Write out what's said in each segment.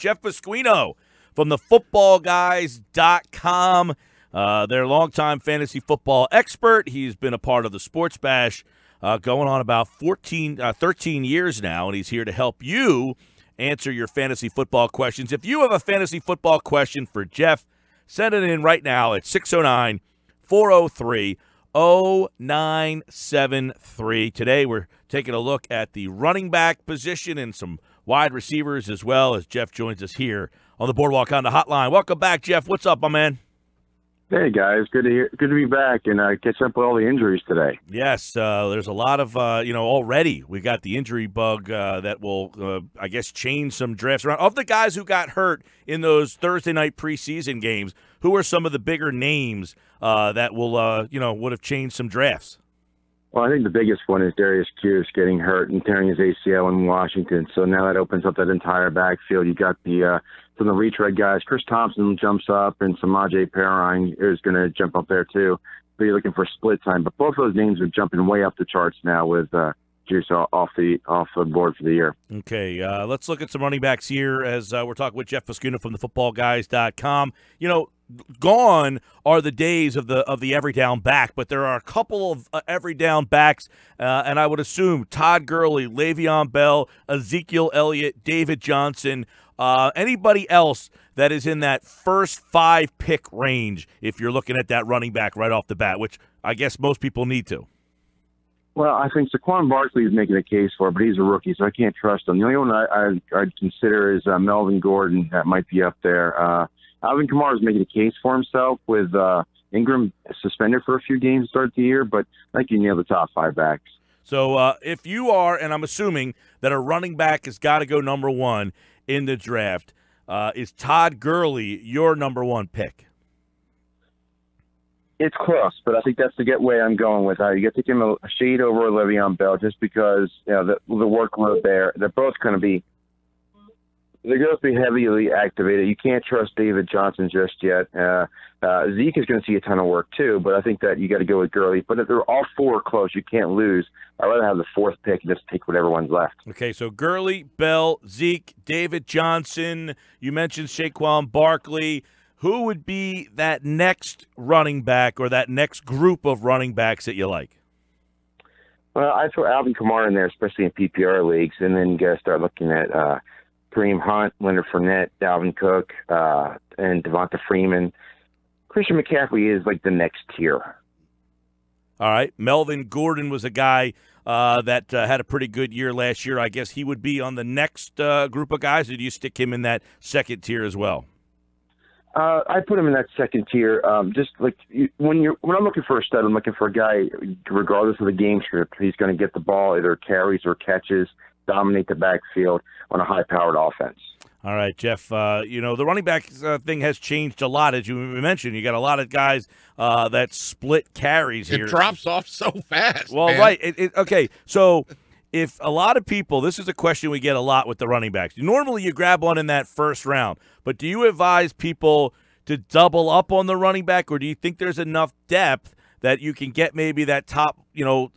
Jeff Pasquino from the footballguys.com. Their longtime fantasy football expert. He's been a part of the Sports Bash going on about 13 years now, and he's here to help you answer your fantasy football questions. If you have a fantasy football question for Jeff, send it in right now at 609-403-0973. Today we're taking a look at the running back position and some wide receivers as well, as Jeff joins us here on the Boardwalk on the Hotline. Welcome back, Jeff. What's up, my man? Hey guys, good to be back and catch up with all the injuries today. Yes, there's a lot of already we got the injury bug that will I guess change some drafts around. Of the guys who got hurt in those Thursday night preseason games, who are some of the bigger names that will would have changed some drafts? Well, I think the biggest one is Darius Hughes getting hurt and tearing his ACL in Washington. So now that opens up that entire backfield. You got some of the retread guys. Chris Thompson jumps up, and Samaje Perine is going to jump up there too. So you're looking for split time. But both those names are jumping way up the charts now with Juice off the board for the year. Okay, let's look at some running backs here as we're talking with Jeff Pasquino from the footballguys.com. Gone are the days of the every down back, but there are a couple of every down backs, and I would assume Todd Gurley, Le'Veon Bell, Ezekiel Elliott, David Johnson, anybody else that is in that first 5 pick range if you're looking at that running back right off the bat, which I guess most people need to. Well, I think Saquon Barkley is making a case for it, but he's a rookie, so I can't trust him. The only one I'd consider is Melvin Gordon. That might be up there. Alvin Kamara is making a case for himself with Ingram suspended for a few games to start the year, but I think you nail the top 5 backs. So if you are, and I'm assuming that a running back has got to go number 1 in the draft, is Todd Gurley your number 1 pick? It's close, but I think that's the way I'm going with. You get to give him a shade over Le'Veon Bell just because the workload there. They're both going to be heavily activated. You can't trust David Johnson just yet. Zeke is going to see a ton of work too, but I think that you got to go with Gurley. But if they're all 4 close, you can't lose. I'd rather have the 4th pick and just take whatever one's left. Okay, so Gurley, Bell, Zeke, David Johnson. You mentioned Saquon Barkley. Who would be that next running back or that next group of running backs that you like? Well, I throw Alvin Kamara in there, especially in PPR leagues, and then you got to start looking at Kareem Hunt, Leonard Fournette, Dalvin Cook, and Devonta Freeman. Christian McCaffrey is like the next tier. All right. Melvin Gordon was a guy that had a pretty good year last year. I guess he would be on the next group of guys, or do you stick him in that second tier as well? I put him in that second tier. Just like when I'm looking for a stud, I'm looking for a guy, regardless of the game script, he's going to get the ball, either carries or catches, dominate the backfield on a high-powered offense. All right, Jeff, the running back thing has changed a lot. As you mentioned, you got a lot of guys that split carries here. It drops off so fast. Well, man. Right. Okay, so if a lot of people, this is a question we get a lot with the running backs. Normally you grab one in that first round, but do you advise people to double up on the running back, or do you think there's enough depth that you can get maybe that top,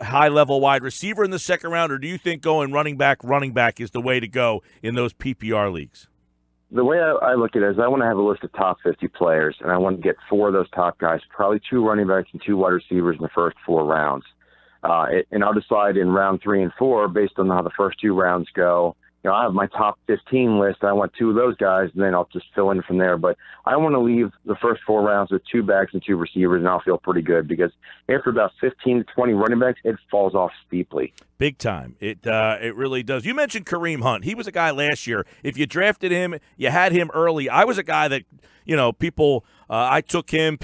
high-level wide receiver in the second round, or do you think going running back is the way to go in those PPR leagues? The way I look at it is I want to have a list of top 50 players, and I want to get 4 of those top guys, probably 2 running backs and 2 wide receivers in the first 4 rounds. And I'll decide in round 3 and 4 based on how the first 2 rounds go. I have my top 15 list. I want 2 of those guys, and then I'll just fill in from there. But I want to leave the first 4 rounds with 2 backs and 2 receivers, and I'll feel pretty good because after about 15 to 20 running backs, it falls off steeply. Big time. It really does. You mentioned Kareem Hunt. He was a guy last year. If you drafted him, you had him early. I was a guy that, people I took him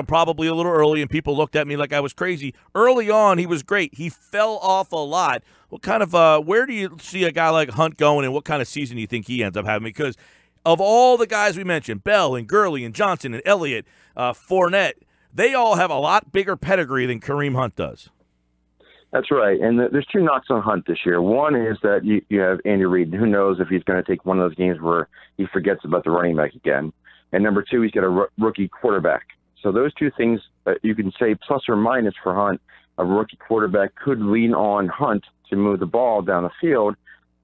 probably a little early, and people looked at me like I was crazy. Early on, he was great. He fell off a lot. What kind of where do you see a guy like Hunt going, and what kind of season do you think he ends up having? Because of all the guys we mentioned, Bell and Gurley and Johnson and Elliott, Fournette, they all have a lot bigger pedigree than Kareem Hunt does. That's right. And there's 2 knocks on Hunt this year. One is that you have Andy Reid. Who knows if he's going to take one of those games where he forgets about the running back again. And number 2, he's got a rookie quarterback. So those 2 things, you can say plus or minus for Hunt. A rookie quarterback could lean on Hunt to move the ball down the field,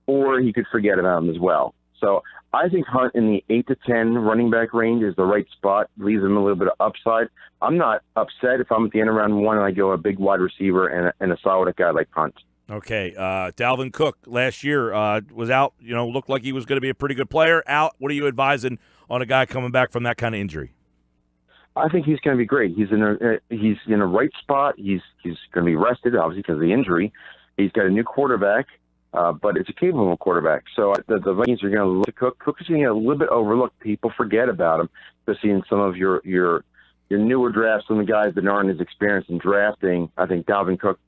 or he could forget about him as well. So I think Hunt in the 8 to 10 running back range is the right spot, leaves him a little bit of upside. I'm not upset if I'm at the end of round one and I go a big wide receiver and a solid guy like Hunt. Okay, Dalvin Cook last year was out, looked like he was going to be a pretty good player. Out. What are you advising on a guy coming back from that kind of injury? I think he's going to be great. He's in a right spot. He's going to be rested, obviously, because of the injury. He's got a new quarterback, but it's a capable quarterback. So the Vikings are going to look at Cook. Cook is going to get a little bit overlooked. People forget about him, especially in some of your newer drafts, some of the guys that aren't as experienced in drafting. I think Dalvin Cook,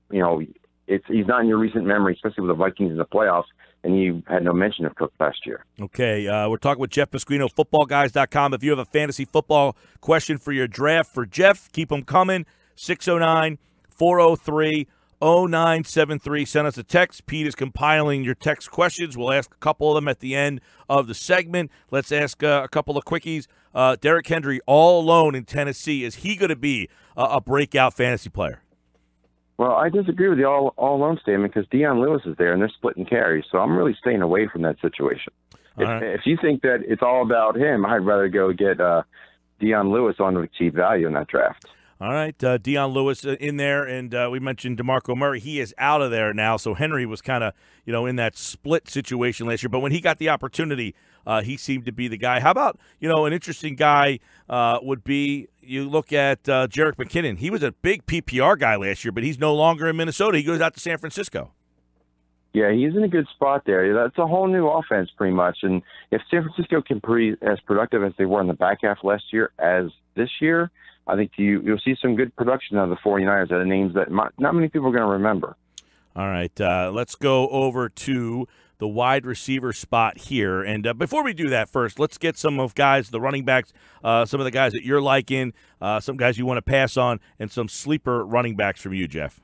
he's not in your recent memory, especially with the Vikings in the playoffs, and you had no mention of Cook last year. Okay, we're talking with Jeff Pasquino, footballguys.com. If you have a fantasy football question for your draft for Jeff, keep them coming. 609-403-0973. Send us a text. Pete is compiling your text questions. We'll ask a couple of them at the end of the segment. Let's ask a couple of quickies. Derrick Henry, all alone in Tennessee. Is he going to be a breakout fantasy player? Well, I disagree with the all-alone statement because Deion Lewis is there, and they're splitting carries. So I'm really staying away from that situation. If you think that it's all about him, I'd rather go get Deion Lewis on the cheap value in that draft. All right, Deion Lewis in there, and we mentioned DeMarco Murray. He is out of there now, so Henry was kind of, in that split situation last year. But when he got the opportunity, he seemed to be the guy. How about, an interesting guy would be, you look at Jerick McKinnon. He was a big PPR guy last year, but he's no longer in Minnesota. He goes out to San Francisco. Yeah, he's in a good spot there. That's a whole new offense pretty much. And if San Francisco can be as productive as they were in the back half last year as this year, I think you'll see some good production out of the 49ers at names that not many people are going to remember. All right, let's go over to the wide receiver spot here. And before we do that, first, let's get some of the running backs, some of the guys that you're liking, some guys you want to pass on, and some sleeper running backs from you, Jeff.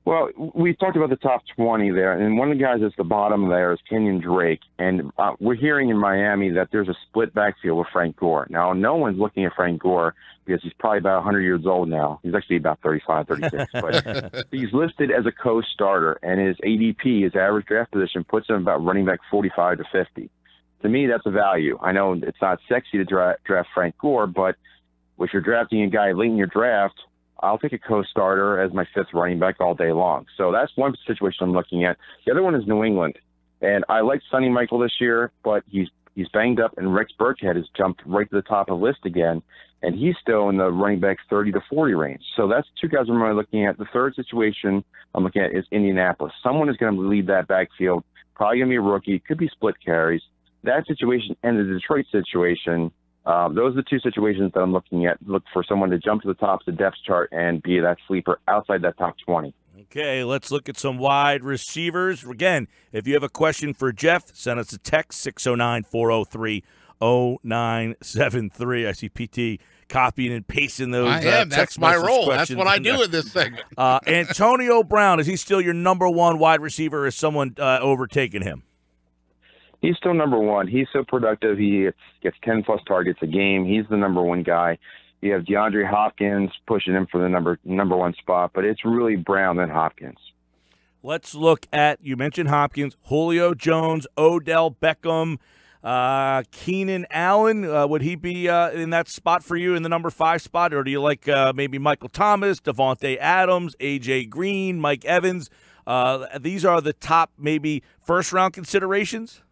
Well, we talked about the top 20 there, and one of the guys that's the bottom there is Kenyon Drake. And we're hearing in Miami that there's a split backfield with Frank Gore. Now, no one's looking at Frank Gore because he's probably about 100 years old now. He's actually about 35, 36. But he's listed as a co-starter, and his ADP, his average draft position, puts him about running back 45 to 50. To me, that's a value. I know it's not sexy to draft Frank Gore, but if you're drafting a guy late in your draft, I'll take a co-starter as my fifth running back all day long. So that's one situation I'm looking at. The other one is New England. And I like Sonny Michael this year, but he's banged up, and Rex Burkhead has jumped right to the top of the list again, and he's still in the running back 30 to 40 range. So that's two guys I'm really looking at. The third situation I'm looking at is Indianapolis. Someone is going to lead that backfield, probably going to be a rookie, could be split carries. That situation and the Detroit situation, those are the two situations that I'm looking at. Look for someone to jump to the top of the depth chart and be that sleeper outside that top 20. Okay, let's look at some wide receivers. Again, if you have a question for Jeff, send us a text, 609-403-0973. I see PT copying and pasting those That's my role. That's what I do in this segment. Antonio Brown, is he still your number one wide receiver, or is someone overtaking him? He's still number one. He's so productive. He gets 10-plus targets a game. He's the number one guy. You have DeAndre Hopkins pushing him for the number one spot, but it's really Brown and Hopkins. Let's look at, you mentioned Hopkins, Julio Jones, Odell Beckham, Keenan Allen. Would he be in that spot for you in the number 5 spot, or do you like maybe Michael Thomas, Devontae Adams, A.J. Green, Mike Evans? These are the top maybe first-round considerations?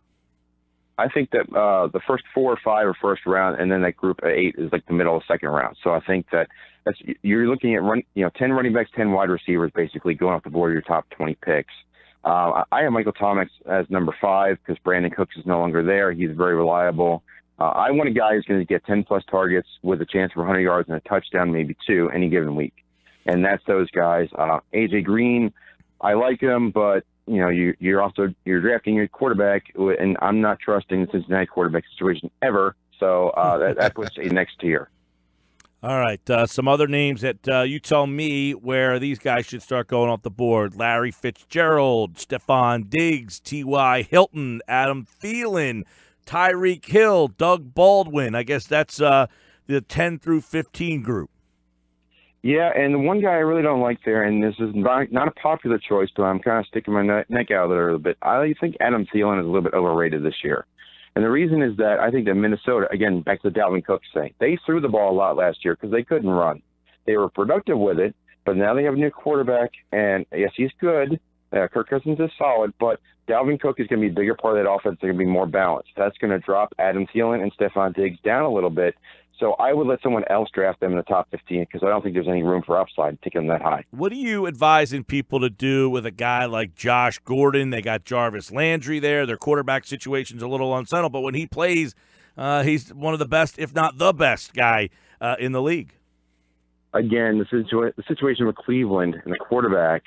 I think that the first 4 or 5 are first round, and then that group of 8 is like the middle of second round. So I think you're looking at 10 running backs, 10 wide receivers, basically going off the board of your top 20 picks. I have Michael Thomas as number 5 because Brandon Cooks is no longer there. He's very reliable. I want a guy who's going to get 10-plus targets with a chance for 100 yards and a touchdown, maybe 2, any given week. And that's those guys. A.J. Green, I like him, but you're drafting your quarterback, and I'm not trusting the Cincinnati quarterback situation ever. So that puts a next tier. All right, some other names that you tell me where these guys should start going off the board: Larry Fitzgerald, Stephon Diggs, T.Y. Hilton, Adam Thielen, Tyreek Hill, Doug Baldwin. I guess that's the 10 through 15 group. Yeah, and the one guy I really don't like there, and this is not a popular choice, but I'm kind of sticking my neck out there a little bit. I think Adam Thielen is a little bit overrated this year. And the reason is that I think that Minnesota, again, back to the Dalvin Cook thing, they threw the ball a lot last year because they couldn't run. They were productive with it, but now they have a new quarterback, and yes, he's good. Kirk Cousins is solid, but Dalvin Cook is going to be a bigger part of that offense. They're going to be more balanced. That's going to drop Adam Thielen and Stephon Diggs down a little bit. So I would let someone else draft them in the top 15 because I don't think there's any room for upside to take them that high. What are you advising people to do with a guy like Josh Gordon? They got Jarvis Landry there. Their quarterback situation's a little unsettled, but when he plays, he's one of the best, if not the best guy in the league. Again, the situation with Cleveland and the quarterback,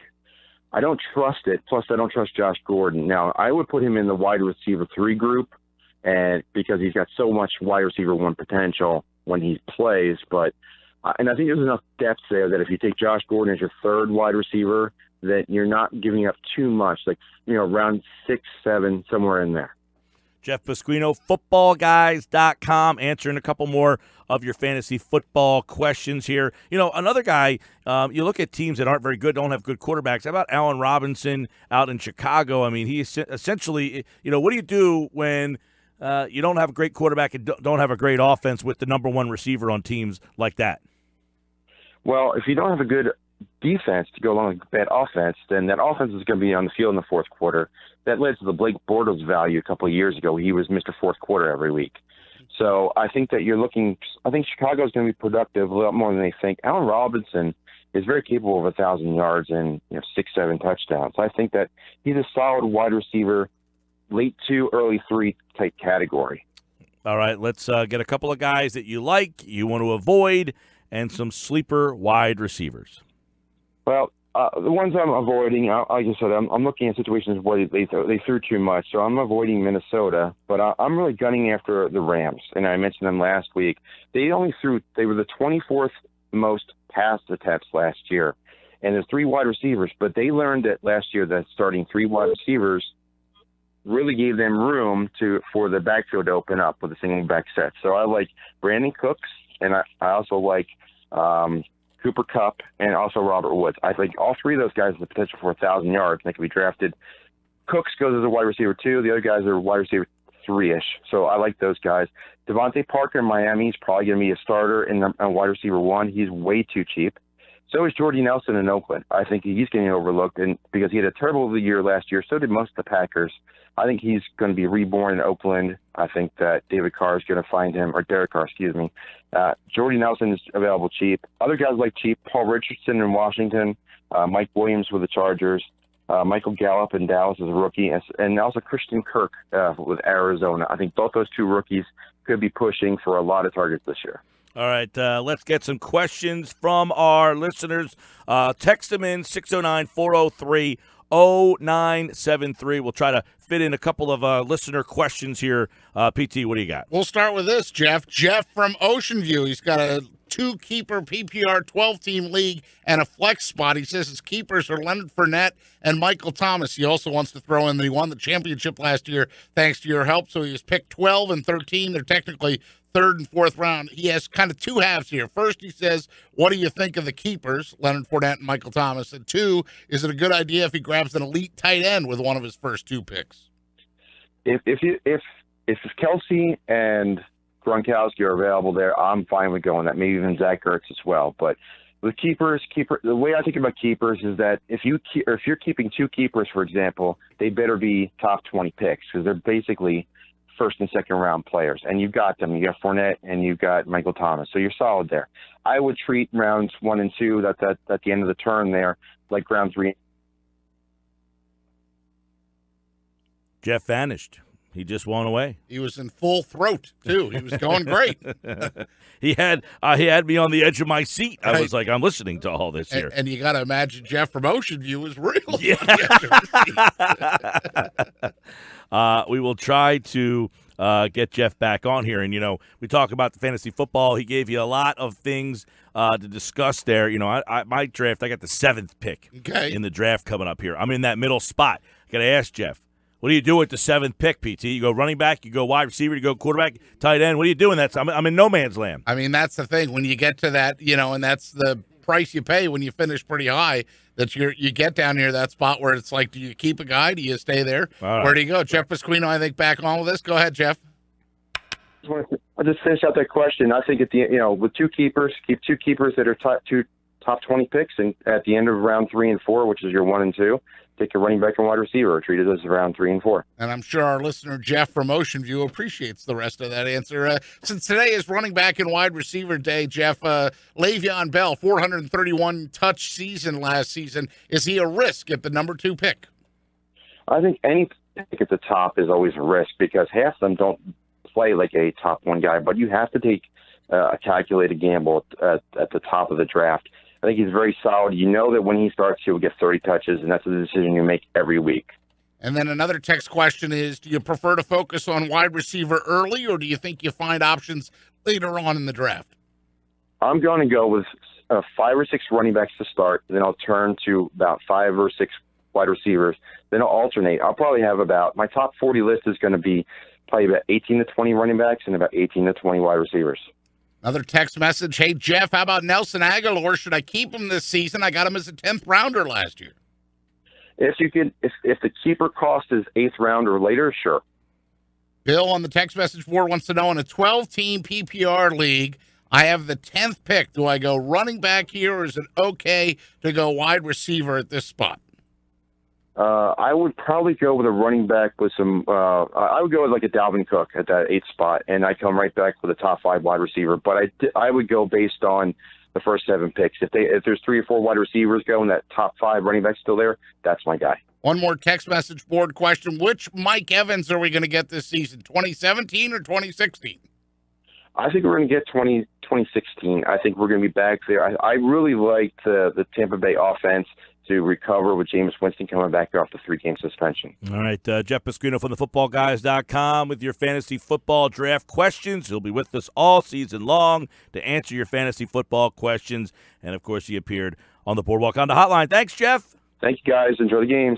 I don't trust it. Plus, I don't trust Josh Gordon. Now, I would put him in the wide receiver 3 group, and because he's got so much wide receiver 1 potential when he plays. But and I think there's enough depth there that if you take Josh Gordon as your 3rd wide receiver, that you're not giving up too much, like around 6, 7, somewhere in there. Jeff Pasquino, footballguys.com, answering a couple more of your fantasy football questions here. Another guy, you look at teams that aren't very good, don't have good quarterbacks. How about Allen Robinson out in Chicago? I mean, he essentially, what do you do when you don't have a great quarterback and don't have a great offense with the number 1 receiver on teams like that? Well, if you don't have a good defense to go along with bad offense, then that offense is going to be on the field in the 4th quarter. That led to the Blake Bortles value a couple of years ago. He was Mr. 4th quarter every week. So I think that I think Chicago is going to be productive a lot more than they think. Allen Robinson is very capable of 1,000 yards and 6, 7 touchdowns. I think that he's a solid wide receiver, late 2, early 3 type category. All right, let's get a couple of guys that you like, you want to avoid, and some sleeper wide receivers. Well, the ones I'm avoiding, like I said, I'm looking at situations where they threw too much, so I'm avoiding Minnesota. But I'm really gunning after the Rams, and I mentioned them last week. They were the 24th most pass attempts last year, and there's 3 wide receivers. But they learned that last year that starting 3 wide receivers really gave them room for the backfield to open up with a single back set. So I like Brandon Cooks, and I also like Cooper Kupp, and also Robert Woods. I think all 3 of those guys have the potential for 1,000 yards, and they can be drafted. Cooks goes as a wide receiver 2. The other guys are wide receiver 3-ish. So I like those guys. Devontae Parker in Miami is probably going to be a starter in wide receiver 1. He's way too cheap. So is Jordy Nelson in Oakland. I think he's getting overlooked, and because he had a terrible year last year, so did most of the Packers. I think he's going to be reborn in Oakland. I think that David Carr is going to find him, or Derek Carr, excuse me. Jordy Nelson is available cheap. Other guys like cheap, Paul Richardson in Washington, Mike Williams with the Chargers, Michael Gallup in Dallas as a rookie, and also Christian Kirk with Arizona. I think both those 2 rookies could be pushing for a lot of targets this year. All right, let's get some questions from our listeners. Text them in 609-403-0973. We'll try to fit in a couple of listener questions here. PT, what do you got? We'll start with this, Jeff. Jeff from Ocean View. He's got a 2-keeper PPR 12-team league and a flex spot. He says his keepers are Leonard Fournette and Michael Thomas. He also wants to throw in that he won the championship last year thanks to your help. So he was picked 12 and 13. They're technically 3rd and 4th round. He has kind of 2 halves here. First, he says, what do you think of the keepers, Leonard Fournette and Michael Thomas? And 2, is it a good idea if he grabs an elite tight end with one of his first 2 picks? If Kelsey and Gronkowski are available there, I'm fine with going that. Maybe even Zach Ertz as well. But with keepers, the way I think about keepers is that if you're keeping 2 keepers, for example, they better be top 20 picks because they're basically 1st and 2nd round players, and you've got them. You got Fournette and you've got Michael Thomas, so you're solid there. I would treat rounds 1 and 2, that's at the end of the turn there, like round 3. Jeff vanished. He just went away. He was in full throat too. He was going great. He had me on the edge of my seat. I was like, I'm listening to all this here. And you got to imagine Jeff from Ocean View was real. Yeah. We will try to get Jeff back on here. And, we talk about the fantasy football. He gave you a lot of things to discuss there. My draft, I got the 7th pick in the draft coming up here. I'm in that middle spot. I got to ask Jeff, what do you do with the 7th pick, PT? You go running back, you go wide receiver, you go quarterback, tight end. What are you doing? I'm in no man's land. I mean, that's the thing. When you get to that, and that's the price you pay when you finish pretty high, that you get down here, that spot where it's like, do you keep a guy? Do you stay there? Right. Where do you go? Jeff Pasquino, I think, back on with this. Go ahead, Jeff. I'll just finish out that question. I think with two keepers, keep two keepers that are top 20 picks, and at the end of round 3 and 4, which is your 1 and 2, take a running back and wide receiver. Treat it as round 3 and 4. And I'm sure our listener Jeff from Ocean View appreciates the rest of that answer. Since today is running back and wide receiver day, Jeff, Le'Veon Bell, 431 touch season last season. Is he a risk at the number 2 pick? I think any pick at the top is always a risk because half of them don't play like a top 1 guy, but you have to take a calculated gamble at the top of the draft. I think he's very solid. You know that when he starts, he'll get 30 touches, and that's a decision you make every week. And then another text question is, do you prefer to focus on wide receiver early, or do you think you find options later on in the draft? I'm going to go with 5 or 6 running backs to start, then I'll turn to about 5 or 6 wide receivers. Then I'll alternate. I'll probably have my top 40 list is going to be probably about 18 to 20 running backs and about 18 to 20 wide receivers. Another text message. Hey, Jeff, how about Nelson Aguilar? Should I keep him this season? I got him as a 10th rounder last year. If the keeper cost is 8th round or later, sure. Bill on the text message board wants to know, in a 12-team PPR league, I have the 10th pick. Do I go running back here, or is it okay to go wide receiver at this spot? I would probably go with a running back with some. I would go with like a Dalvin Cook at that 8th spot, and I come right back with a top 5 wide receiver. But I would go based on the first 7 picks. If there's 3 or 4 wide receivers going, that top 5 running back still there, that's my guy. One more text message board question: which Mike Evans are we going to get this season? 2017 or 2016? I think we're going to get 2016. I think we're going to be back there. I really like the Tampa Bay offense to recover with Jameis Winston coming back off the 3-game suspension. All right, Jeff Pasquino from thefootballguys.com with your fantasy football draft questions. He'll be with us all season long to answer your fantasy football questions. And, of course, he appeared on the Boardwalk on the Hotline. Thanks, Jeff. Thank you, guys. Enjoy the games.